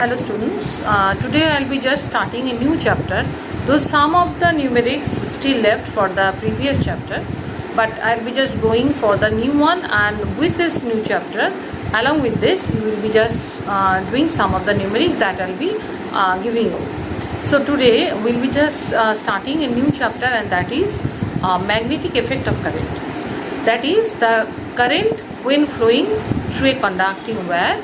Hello students, today I'll be just starting a new chapter, though some of the numerics still left for the previous chapter, but I'll be just going for the new one, and with this new chapter, along with this you will be just doing some of the numerics that I'll be giving you. So today we'll be just starting a new chapter, and that is magnetic effect of current. That is the current when flowing through a conducting wire,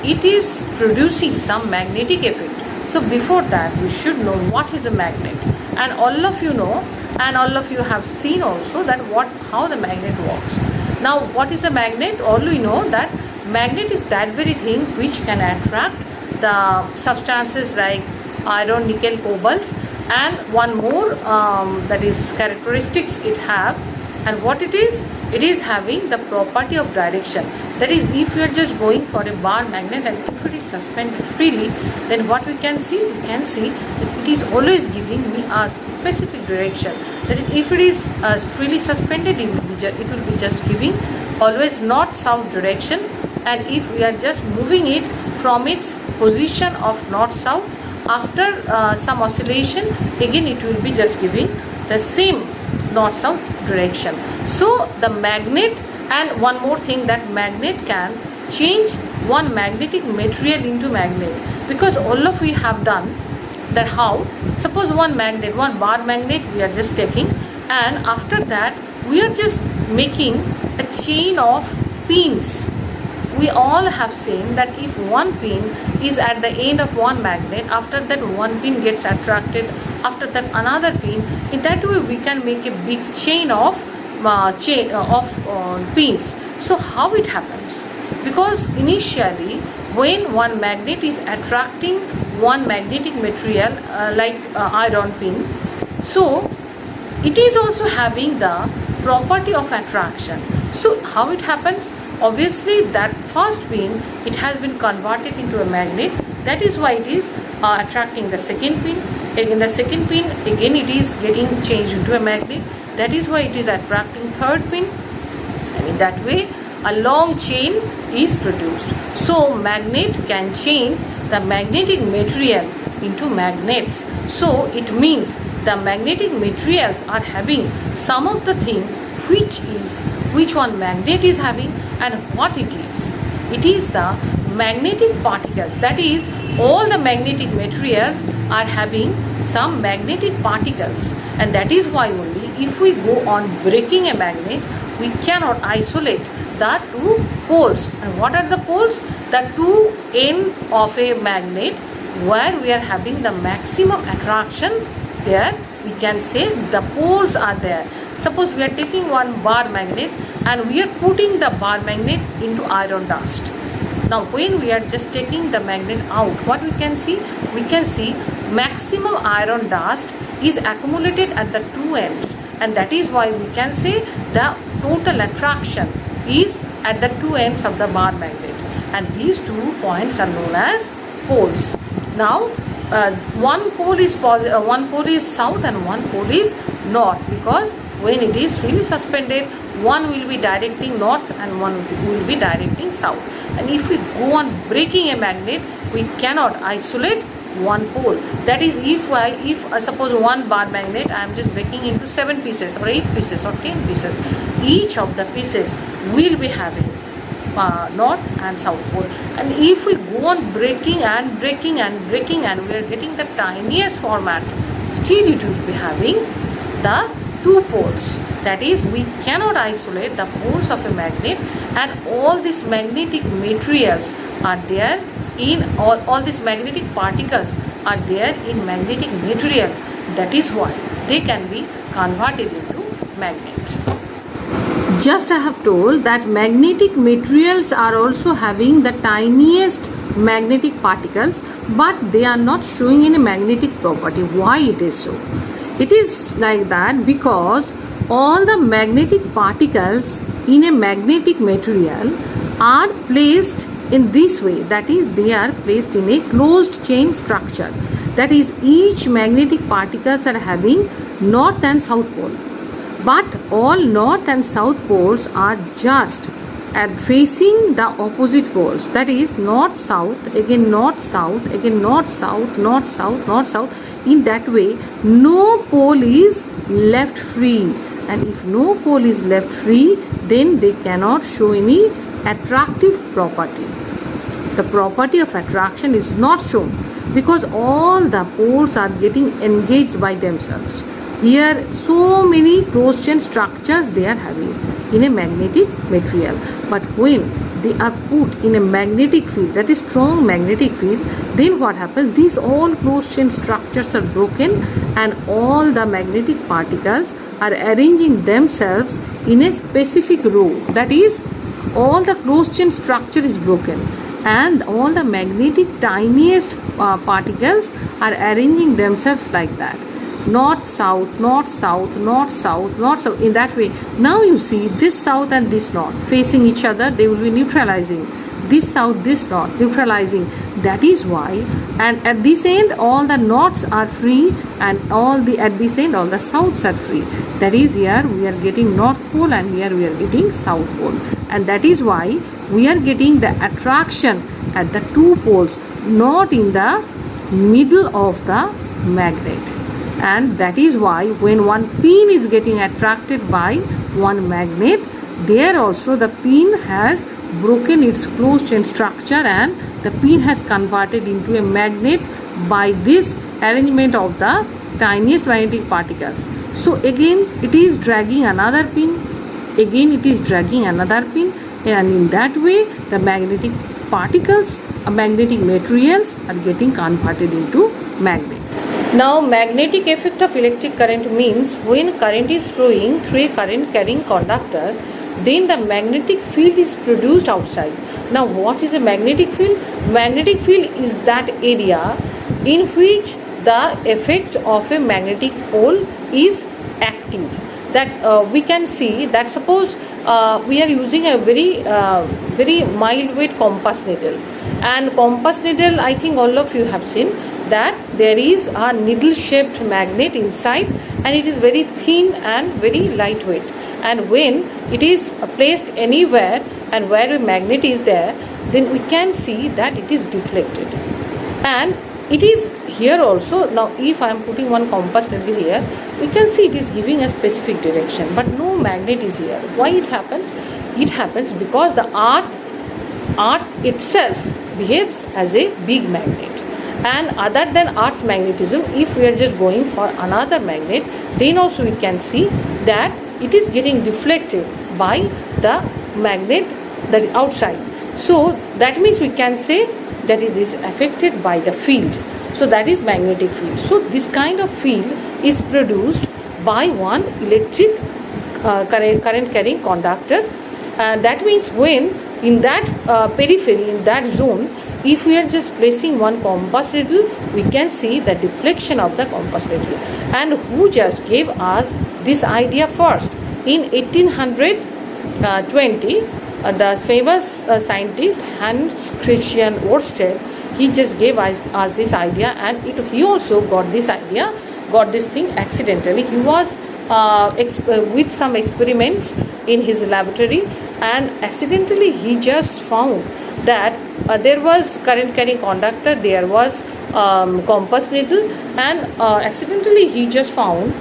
it is producing some magnetic effect. So before that we should know what is a magnet, and all of you know, and all of you have seen also that how the magnet works. Now what is a magnet? All we know that magnet is that very thing which can attract the substances like iron, nickel, cobalt, and one more that is characteristics it have. And what it is having the property of direction. That is, if you are just going for a bar magnet and if it is suspended freely, then what we can see? We can see that it is always giving me a specific direction. That is, if it is freely suspended, it will be just giving always north-south direction. And if we are just moving it from its position of north-south, after some oscillation, again it will be just giving the same north-south direction. So the magnet, and one more thing, that magnet can change one magnetic material into magnet, because all of we have done that. How? Suppose one bar magnet we are just taking, and after that we are just making a chain of pins. We all have seen that if one pin is at the end of one magnet, after that one pin gets attracted, after that another pin. In that way we can make a big chain of pins. So how it happens? Because initially when one magnet is attracting one magnetic material like iron pin, so it is also having the property of attraction. So how it happens? Obviously that first pin, it has been converted into a magnet. That is why it is attracting the second pin. Again the second pin, again it is getting changed into a magnet. That is why it is attracting third pin, and in that way a long chain is produced. So magnet can change the magnetic material into magnets. So it means the magnetic materials are having some of the thing which one magnet is having, and what it is. It is the magnetic particles. That is, all the magnetic materials are having some magnetic particles, and that is why only if we go on breaking a magnet, we cannot isolate the two poles. And what are the poles? The two ends of a magnet where we are having the maximum attraction. There we can say the poles are there. Suppose we are taking one bar magnet and we are putting the bar magnet into iron dust. Now when we are just taking the magnet out, what we can see? We can see maximum iron dust is accumulated at the two ends, and that is why we can say the total attraction is at the two ends of the bar magnet, and these 2 points are known as poles. Now one pole is south and one pole is north, because when it is freely suspended, one will be directing north and one will be directing south. And if we go on breaking a magnet, we cannot isolate one pole. That is, if suppose one bar magnet I am just breaking into 7 pieces or 8 pieces or 10 pieces, each of the pieces will be having north and south pole. And if we go on breaking and breaking and breaking, and we are getting the tiniest format, still it will be having the 2 poles. That is, we cannot isolate the poles of a magnet, and all these magnetic materials are there in all these magnetic particles are there in magnetic materials. That is why they can be converted into magnet. Just I have told that magnetic materials are also having the tiniest magnetic particles, but they are not showing any magnetic property. Why it is so? It is like that because all the magnetic particles in a magnetic material are placed in this way. That is, they are placed in a closed chain structure. That is, each magnetic particles are having north and south pole, but all north and south poles are just and facing the opposite poles, that is north south, again north south, again north south, north south, north south. In that way no pole is left free, and if no pole is left free, then they cannot show any attractive property. The property of attraction is not shown because all the poles are getting engaged by themselves. Here so many closed chain structures they are having in a magnetic material, but when they are put in a magnetic field, that is strong magnetic field, then what happens, these all closed chain structures are broken and all the magnetic particles are arranging themselves in a specific row. That is, all the closed chain structure is broken and all the magnetic tiniest particles are arranging themselves like that, north south, north south, north south, north south, in that way. Now you see this south and this north facing each other, they will be neutralizing. This south, this north, neutralizing. That is why, and at this end all the norths are free and all the at this end all the souths are free. That is, here we are getting north pole and here we are getting south pole, and that is why we are getting the attraction at the two poles, not in the middle of the magnet. And that is why when one pin is getting attracted by one magnet, there also the pin has broken its closed chain structure and the pin has converted into a magnet by this arrangement of the tiniest magnetic particles. So again it is dragging another pin, again it is dragging another pin, and in that way the magnetic particles, magnetic materials are getting converted into magnet. Now, magnetic effect of electric current means when current is flowing through a current carrying conductor, then the magnetic field is produced outside. Now, what is a magnetic field? Magnetic field is that area in which the effect of a magnetic pole is active. That we can see that suppose we are using a very mild weight compass needle, and compass needle, I think all of you have seen that there is a needle shaped magnet inside and it is very thin and very lightweight, and when it is placed anywhere and where a magnet is there, then we can see that it is deflected, and it is here also. Now if I am putting one compass needle here, we can see it is giving a specific direction, but no magnet is here. Why it happens? It happens because the earth itself behaves as a big magnet, and other than earth's magnetism, if we are just going for another magnet, then also we can see that it is getting deflected by the magnet that outside. So that means we can say that it is affected by the field. So that is magnetic field. So this kind of field is produced by one electric current carrying conductor. That means when in that periphery, in that zone, if we are just placing one compass needle, we can see the deflection of the compass needle. And who just gave us this idea first? In 1820, the famous scientist Hans Christian Ørsted, he just gave us this idea, and he also got this idea, got this thing accidentally. He was with some experiments in his laboratory, and accidentally he just found that there was current carrying conductor, there was compass needle, and accidentally he just found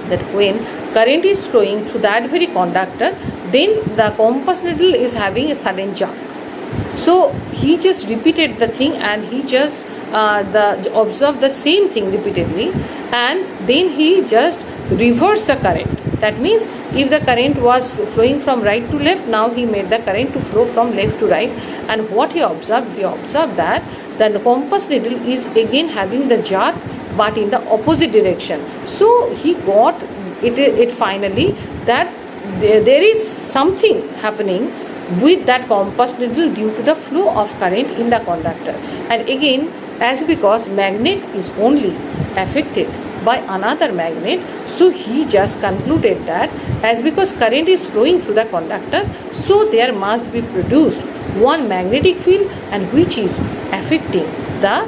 that when current is flowing through that very conductor, then the compass needle is having a sudden jerk. So he just repeated the thing and he just observed the same thing repeatedly, and then he just reversed the current. That means if the current was flowing from right to left, now he made the current to flow from left to right. And what he observed that the compass needle is again having the jerk but in the opposite direction. So he got it finally that there is something happening with that compass needle due to the flow of current in the conductor. And again, as because magnet is only affected by another magnet, so he just concluded that as because current is flowing through the conductor, so there must be produced one magnetic field, and which is affecting the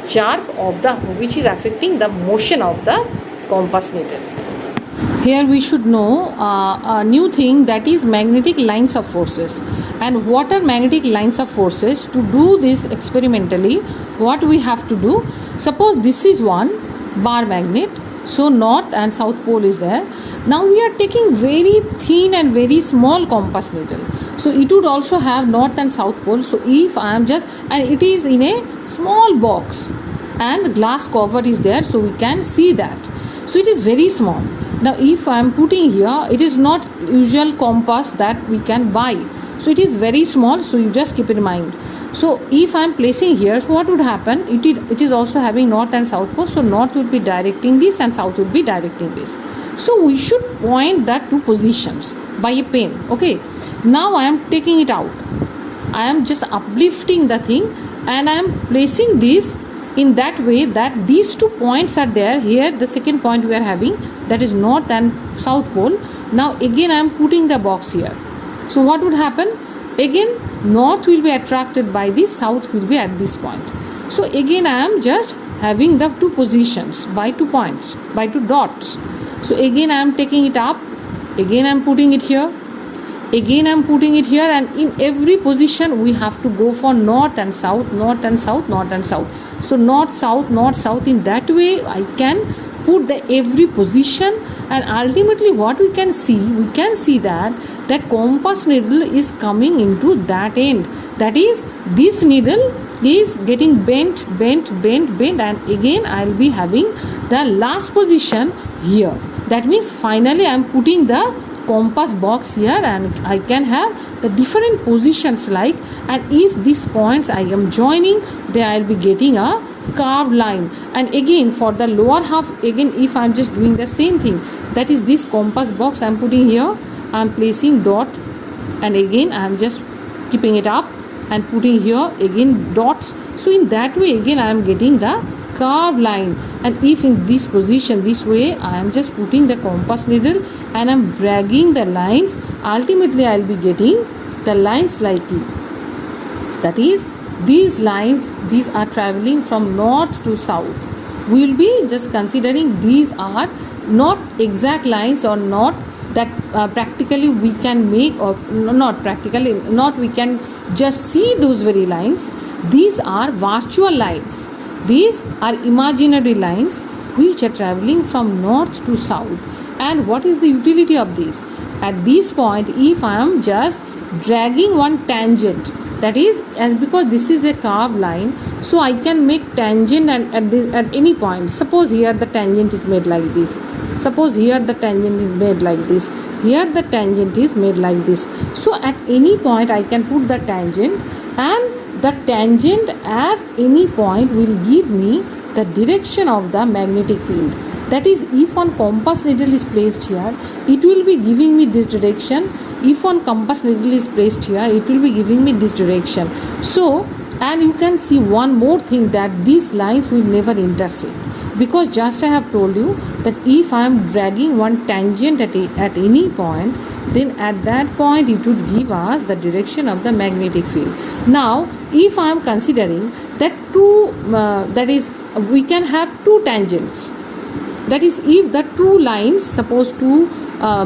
jerk of the, which is affecting the motion of the compass needle. Here we should know a new thing, that is magnetic lines of forces. And what are magnetic lines of forces? To do this experimentally, what we have to do, suppose this is one bar magnet, so north and south pole is there. Now we are taking very thin and very small compass needle, so it would also have north and south pole. So if I am just, and it is in a small box and glass cover is there, so we can see that, so it is very small. Now if I am putting here, it is not usual compass that we can buy, so it is very small, so you just keep in mind. So if I am placing here, so what would happen, it is also having north and south pole, so north will be directing this and south will be directing this. So we should point that two positions by a pen. Okay, now I am taking it out, I am just uplifting the thing and I am placing this in that way that these 2 points are there. Here the second point we are having, that is north and south pole. Now again I am putting the box here, so what would happen, again north will be attracted by this, south will be at this point. So again I am just having the 2 positions by 2 points, by 2 dots. So again I am taking it up, again I am putting it here, again I am putting it here, and in every position we have to go for north and south, north and south, north and south. So north, south, in that way I can put the every position, and ultimately what we can see that compass needle is coming into that end, that is this needle is getting bent, and again I will be having the last position here. That means finally I am putting the compass box here and I can have the different positions like, and if these points I am joining, then I will be getting a curved line. And again for the lower half, again if I am just doing the same thing, that is this compass box I am putting here, I am placing dot, and again I am just keeping it up and putting here again dots. So in that way again I am getting the curved line, and if in this position, this way I am just putting the compass needle and I am dragging the lines, ultimately I will be getting the lines like this. That is, these lines, these are traveling from north to south. We will be just considering these are not exact lines or not that practically we can make, or not practically, not we can just see those very lines. These are virtual lines. These are imaginary lines which are traveling from north to south. And what is the utility of this? At this point, if I am just dragging one tangent, that is, as because this is a curved line, so I can make tangent at any point. Suppose here the tangent is made like this. Suppose here the tangent is made like this. Here the tangent is made like this. So at any point I can put the tangent, and the tangent at any point will give me the direction of the magnetic field. That is, if one compass needle is placed here, it will be giving me this direction. If one compass needle is placed here, it will be giving me this direction. So, and you can see one more thing, that these lines will never intersect, because just I have told you that if I am dragging one tangent at any point, then at that point it would give us the direction of the magnetic field. Now if I am considering that that is, we can have 2 tangents, that is, if the 2 lines, suppose 2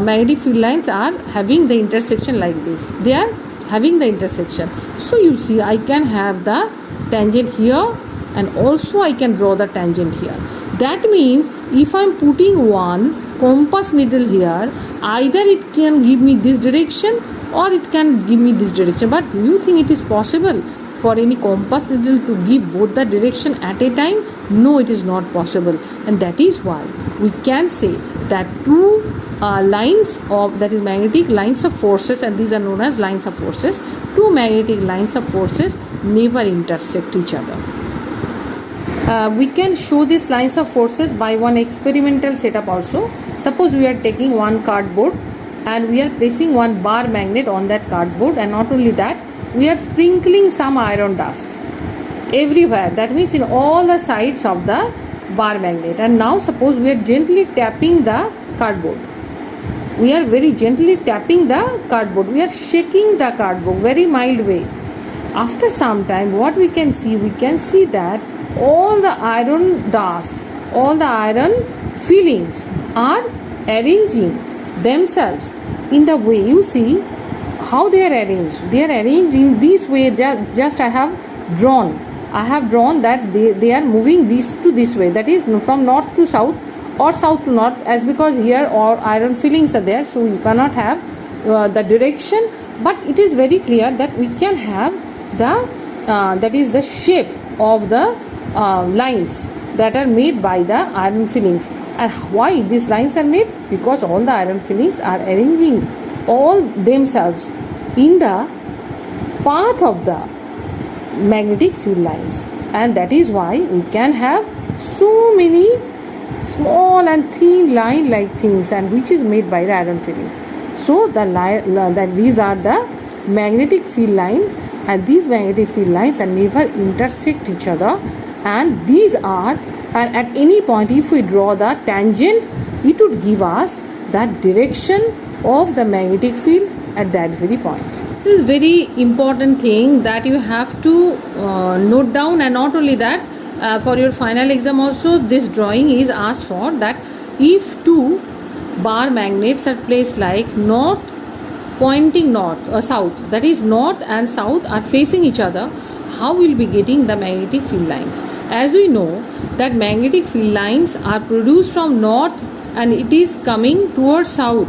magnetic field lines are having the intersection like this, they are having the intersection, so you see I can have the tangent here and also I can draw the tangent here. That means if I am putting one compass needle here, either it can give me this direction or it can give me this direction. But do you think it is possible for any compass needle to give both the direction at a time? No, it is not possible. And that is why we can say that 2 lines of, that is magnetic lines of forces, and these are known as lines of forces, 2 magnetic lines of forces never intersect each other. We can show these lines of forces by one experimental setup also. Suppose we are taking one cardboard and we are placing one bar magnet on that cardboard, and not only that, we are sprinkling some iron dust everywhere. That means in all the sides of the bar magnet. And now suppose we are gently tapping the cardboard. We are very gently tapping the cardboard. We are shaking the cardboard very mild way. After some time, what we can see that all the iron dust, all the iron fillings are arranging themselves in the way. You see how they are arranged. They are arranged in this way. Just I have drawn that they are moving this to this way, that is from north to south or south to north, as because here all iron fillings are there, so you cannot have the direction, but it is very clear that we can have the that is the shape of the lines that are made by the iron fillings. And why these lines are made? Because all the iron fillings are arranging all themselves in the path of the magnetic field lines, and that is why we can have so many small and thin line like things, and which is made by the iron fillings. So that these are the magnetic field lines, and these magnetic field lines are never intersect each other, and these are, and at any point if we draw the tangent, it would give us that direction of the magnetic field at that very point. This is very important thing that you have to note down, and not only that, for your final exam also this drawing is asked for, that if two bar magnets are placed like north pointing north or south, that is north and south are facing each other, how will be getting the magnetic field lines? As we know that magnetic field lines are produced from north and it is coming towards south,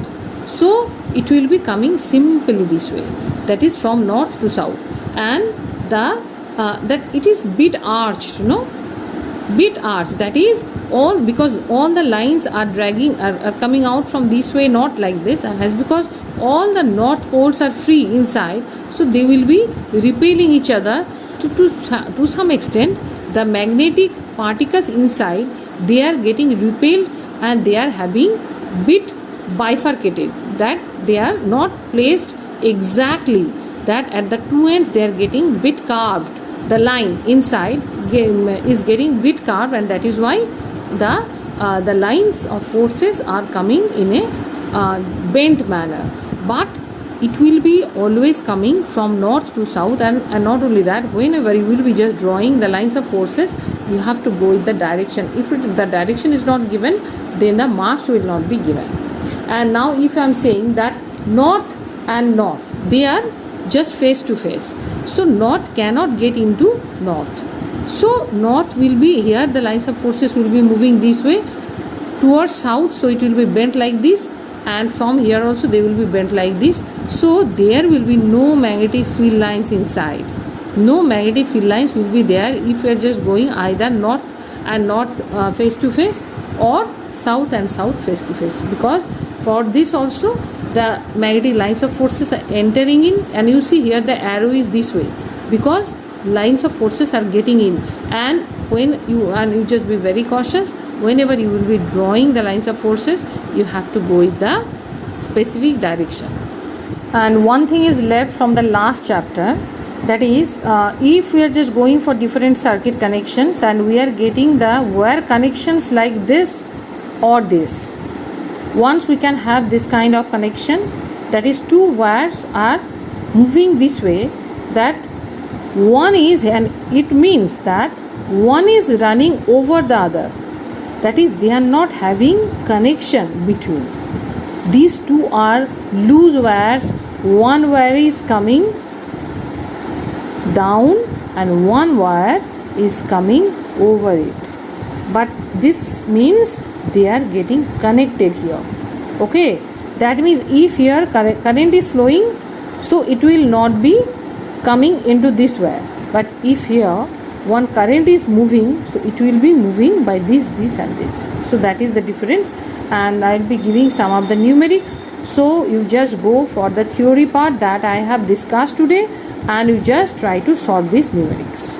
so it will be coming simply this way, that is from north to south, and the that it is bit arched, bit arched, that is all because all the lines are dragging are coming out from this way, not like this, and as because all the north poles are free inside, so they will be repelling each other to some extent. The magnetic particles inside, they are getting repelled and they are having bit bifurcated, that they are not placed exactly, that at the two ends they are getting bit carved, the line inside is getting bit carved, and that is why the lines of forces are coming in a bent manner. But it will be always coming from north to south, and not only that, whenever you will be just drawing the lines of forces, you have to go with the direction. If the direction is not given, then the marks will not be given. And now if I am saying that north and north, they are just face to face, so north cannot get into north, so north will be here, the lines of forces will be moving this way towards south, so it will be bent like this, and from here also they will be bent like this, so there will be no magnetic field lines inside. No magnetic field lines will be there if we are just going either north and north face to face or south and south face to face, because for this also the magnetic lines of forces are entering in, and you see here the arrow is this way because lines of forces are getting in. And when you just be very cautious, whenever you will be drawing the lines of forces, you have to go with the specific direction. And one thing is left from the last chapter, that is if we are just going for different circuit connections and we are getting the wire connections like this or this, once we can have this kind of connection, that is two wires are moving this way, that one is, and it means that one is running over the other, that is they are not having connection between. These two are loose wires, one wire is coming down and one wire is coming over it, but this means they are getting connected here. Okay, that means if here current is flowing, so it will not be coming into this wire, but if here one current is moving, so it will be moving by this and this. So that is the difference, and I will be giving some of the numerics, so you just go for the theory part that I have discussed today and you just try to solve these numerics.